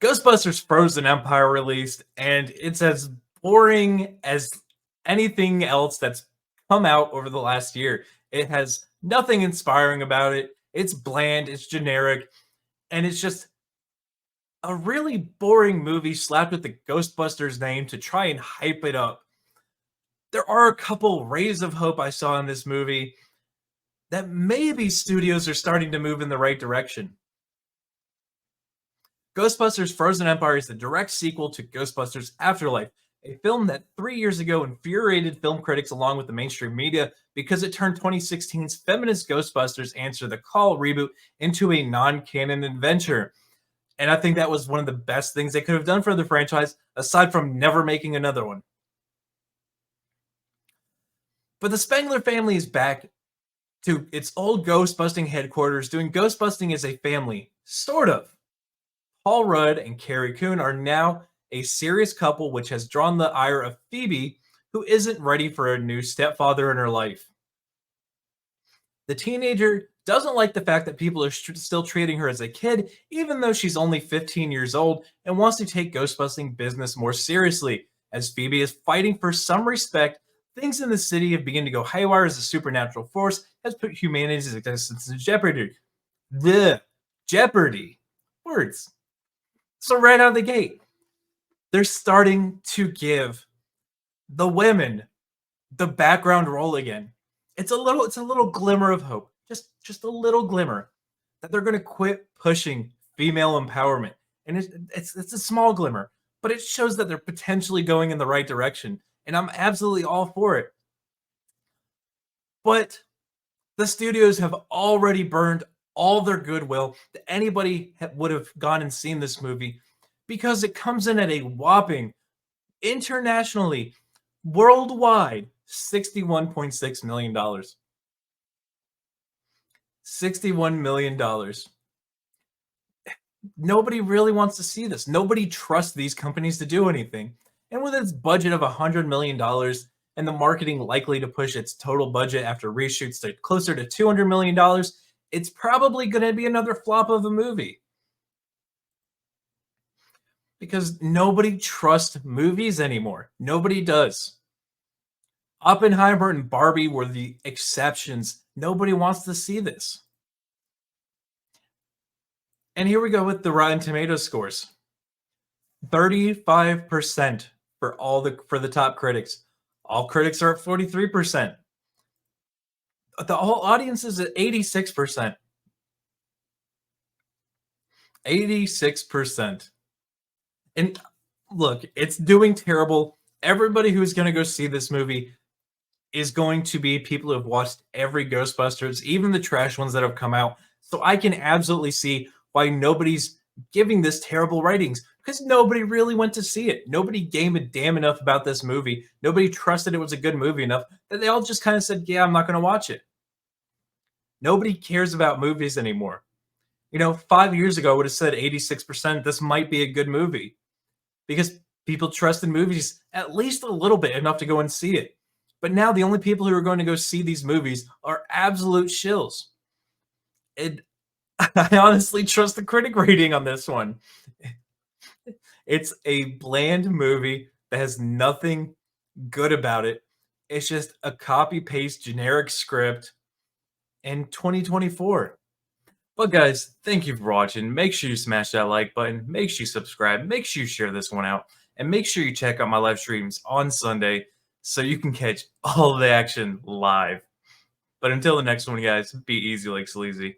Ghostbusters Frozen Empire released, and it's as boring as anything else that's come out over the last year. It has nothing inspiring about it. It's bland, it's generic, and it's just a really boring movie slapped with the Ghostbusters name to try and hype it up. There are a couple rays of hope I saw in this movie that maybe studios are starting to move in the right direction. Ghostbusters Frozen Empire is the direct sequel to Ghostbusters Afterlife, a film that 3 years ago infuriated film critics along with the mainstream media because it turned 2016's feminist Ghostbusters Answer the Call reboot into a non-canon adventure. And I think that was one of the best things they could have done for the franchise, aside from never making another one. But the Spengler family is back to its old ghost-busting headquarters, doing ghost-busting as a family, sort of. Paul Rudd and Carrie Coon are now a serious couple, which has drawn the ire of Phoebe, who isn't ready for a new stepfather in her life. The teenager doesn't like the fact that people are still treating her as a kid, even though she's only 15 years old, and wants to take ghostbusting business more seriously. As Phoebe is fighting for some respect, things in the city have begun to go haywire as a supernatural force has put humanity's existence in jeopardy. The jeopardy. Words. So right out of the gate, they're starting to give the women the background role again. It's a little glimmer of hope, just a little glimmer that they're going to quit pushing female empowerment, and it's a small glimmer, but it shows that they're potentially going in the right direction, and I'm absolutely all for it. But the studios have already burned all their goodwill that anybody would have gone and seen this movie because it comes in at a whopping, internationally, worldwide, $61.6 million. $61 million. Nobody really wants to see this. Nobody trusts these companies to do anything. And with its budget of $100 million and the marketing likely to push its total budget after reshoots to closer to $200 million, it's probably going to be another flop of a movie. Because nobody trusts movies anymore. Nobody does. Oppenheimer and Barbie were the exceptions. Nobody wants to see this. And here we go with the Rotten Tomatoes scores. 35% for the top critics. All critics are at 43%. The whole audience is at 86%. 86%. And look, it's doing terrible. Everybody who's going to go see this movie is going to be people who have watched every Ghostbusters, even the trash ones that have come out. So I can absolutely see why nobody's giving this terrible ratings, because nobody really went to see it. Nobody gave a damn enough about this movie. Nobody trusted it was a good movie enough that they all just kind of said, yeah, I'm not going to watch it. Nobody cares about movies anymore. 5 years ago, I would have said 86% this might be a good movie because people trust in movies at least a little bit enough to go and see it. But now the only people who are going to go see these movies are absolute shills. And I honestly trust the critic rating on this one. It's a bland movie that has nothing good about it. It's just a copy-paste generic script in 2024. But guys, thank you for watching. Make sure you smash that like button. Make sure you subscribe. Make sure you share this one out. And make sure you check out my live streams on Sunday so you can catch all the action live. But until the next one, guys, be easy like sleazy.